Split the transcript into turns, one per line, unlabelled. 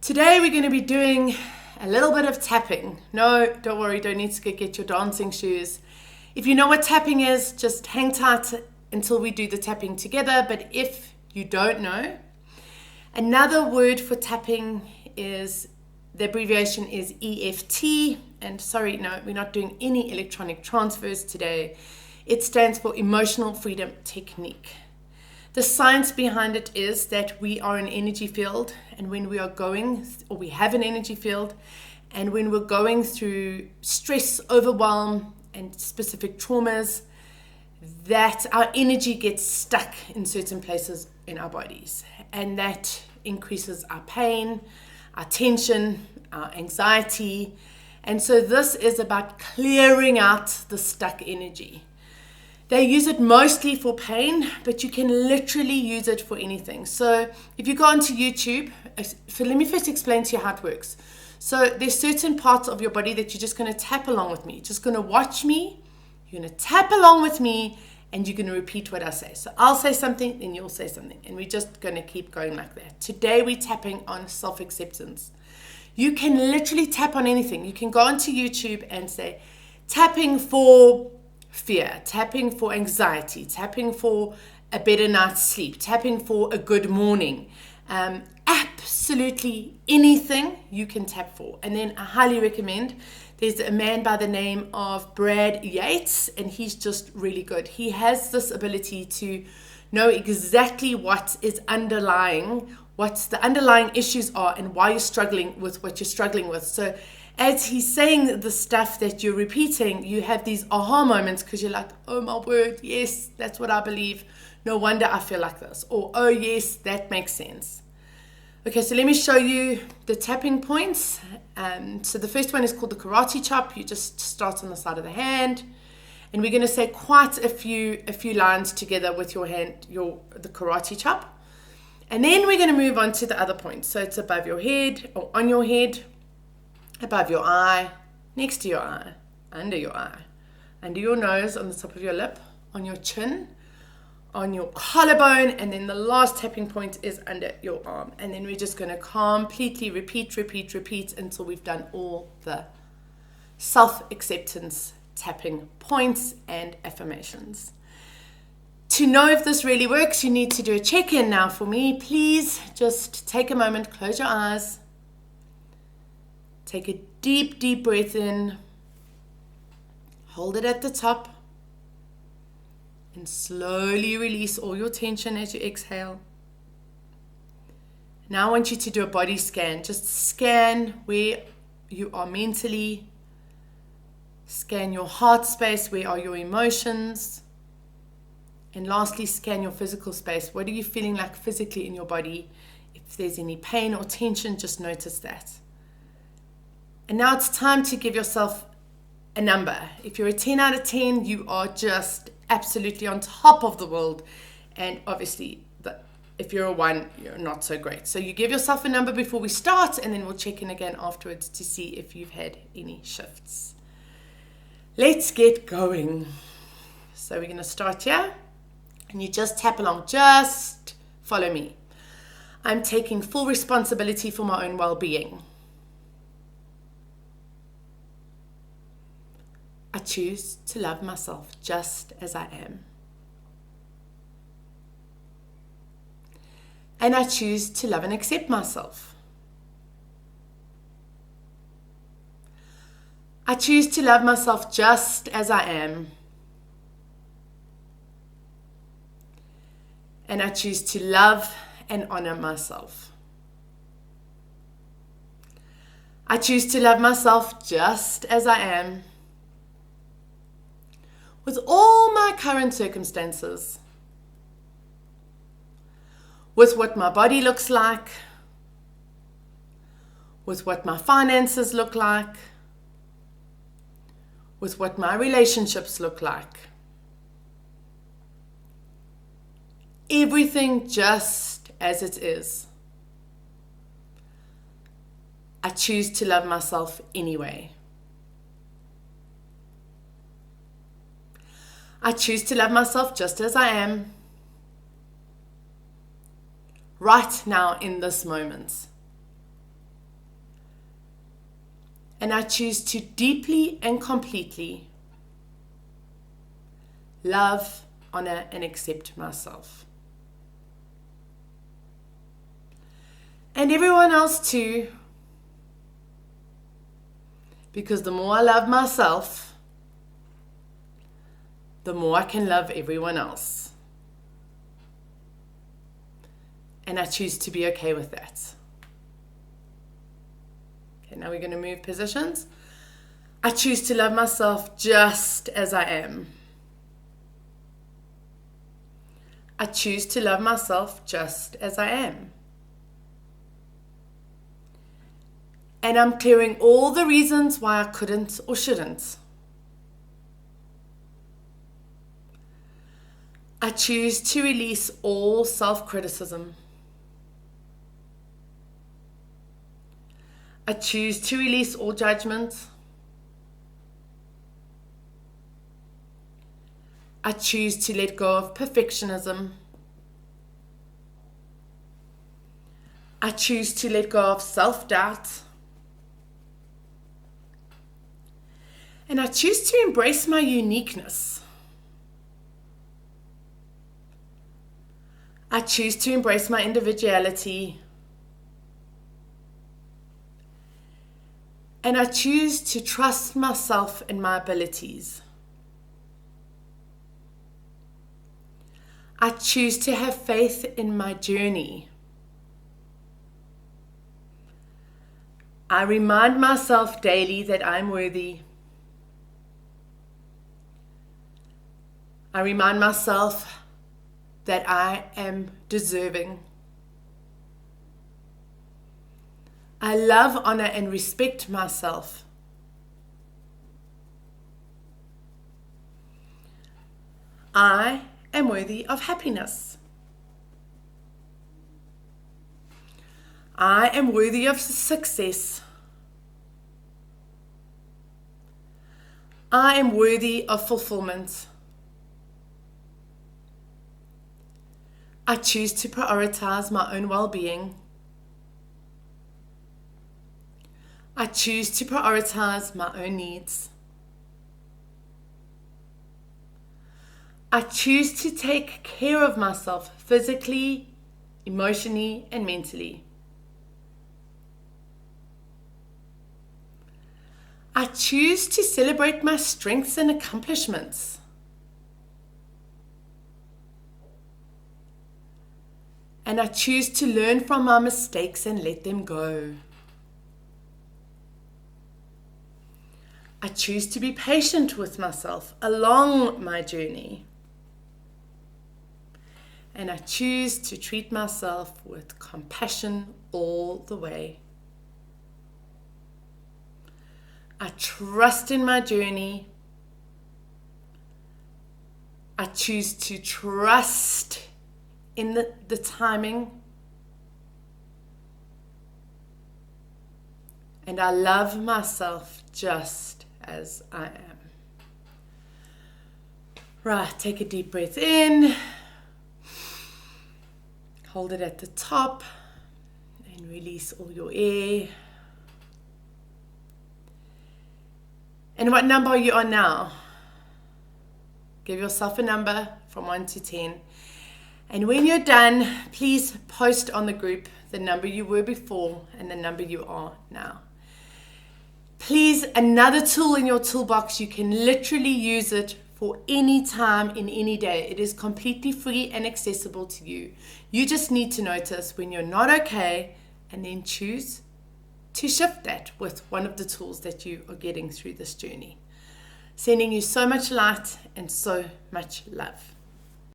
Today we're going to be doing a little bit of tapping. No, don't worry, don't need to get your dancing shoes. If you know what tapping is, just hang tight until we do the tapping together. But if you don't know, another word for tapping is, the abbreviation is EFT. And sorry, no, we're not doing any electronic transfers today. It stands for Emotional Freedom Technique. The science behind it is that we are an energy field, and when we are going, or we have an energy field, and when we're going through stress, overwhelm, and specific traumas, that our energy gets stuck in certain places in our bodies, and that increases our pain, our tension, our anxiety. And so this is about clearing out the stuck energy. They use it mostly for pain, but you can literally use it for anything. So if you go onto YouTube, so let me first explain to you how it works. So there's certain parts of your body that you're just going to tap along with me. You're just going to watch me, you're going to tap along with me, and you're going to repeat what I say. So I'll say something, then you'll say something, and we're just going to keep going like that. Today we're tapping on self-acceptance. You can literally tap on anything. You can go onto YouTube and say, tapping for fear, tapping for anxiety, tapping for a better night's sleep, tapping for a good morning. Absolutely anything you can tap for. And then I highly recommend, there's a man by the name of Brad Yates, and he's just really good. He has this ability to know exactly what is underlying, what the underlying issues are, and why you're struggling with what you're struggling with. So as he's saying the stuff that you're repeating, you have these aha moments because you're like, oh my word, yes, that's what I believe. No wonder I feel like this. Or, oh yes, that makes sense. Okay, so let me show you the tapping points. So the first one is called the karate chop. You just start on the side of the hand. And we're going to say quite a few lines together with your hand, the karate chop. And then we're going to move on to the other points. So it's above your head, or on your head, above your eye, next to your eye, under your nose, on the top of your lip, on your chin, on your collarbone, and then the last tapping point is under your arm. And then we're just going to completely repeat until we've done all the self-acceptance tapping points and affirmations. To know if this really works, you need to do a check-in now for me. Please just take a moment, close your eyes. Take a deep breath in, hold it at the top, and slowly release all your tension as you exhale. Now I want you to do a body scan. Just scan where you are mentally, scan your heart space, where are your emotions, and lastly, scan your physical space. What are you feeling like physically in your body? If there's any pain or tension, just notice that. And now it's time to give yourself a number. If you're a 10 out of 10, you are just absolutely on top of the world. And obviously, if you're a 1, you're not so great. So you give yourself a number before we start, and then we'll check in again afterwards to see if you've had any shifts. Let's get going. So we're going to start here. And you just tap along. Just follow me. I'm taking full responsibility for my own well-being. I choose to love myself just as I am. And I choose to love and accept myself. I choose to love myself just as I am. And I choose to love and honor myself. I choose to love myself just as I am, with all my current circumstances, with what my body looks like, with what my finances look like, with what my relationships look like. Everything just as it is. I choose to love myself anyway. I choose to love myself just as I am, right now in this moment. And I choose to deeply and completely love, honor, and accept myself. And everyone else too. Because the more I love myself, the more I can love everyone else. And I choose to be okay with that. Okay, now we're going to move positions. I choose to love myself just as I am. I choose to love myself just as I am. And I'm clearing all the reasons why I couldn't or shouldn't. I choose to release all self-criticism. I choose to release all judgment. I choose to let go of perfectionism. I choose to let go of self-doubt. And I choose to embrace my uniqueness. I choose to embrace my individuality. And I choose to trust myself and my abilities. I choose to have faith in my journey. I remind myself daily that I'm worthy. I remind myself that I am deserving. I love, honor, and respect myself. I am worthy of happiness. I am worthy of success. I am worthy of fulfillment. I choose to prioritize my own well-being. I choose to prioritize my own needs. I choose to take care of myself physically, emotionally, and mentally. I choose to celebrate my strengths and accomplishments. And I choose to learn from my mistakes and let them go. I choose to be patient with myself along my journey. And I choose to treat myself with compassion all the way. I trust in my journey. I choose to trust in the timing. And I love myself just as I am. Right, take a deep breath in. Hold it at the top and release all your air. And what number are you on now? Give yourself a number from 1 to 10. And when you're done, please post on the group the number you were before and the number you are now. Please, another tool in your toolbox, you can literally use it for any time in any day. It is completely free and accessible to you. You just need to notice when you're not okay and then choose to shift that with one of the tools that you are getting through this journey. Sending you so much light and so much love.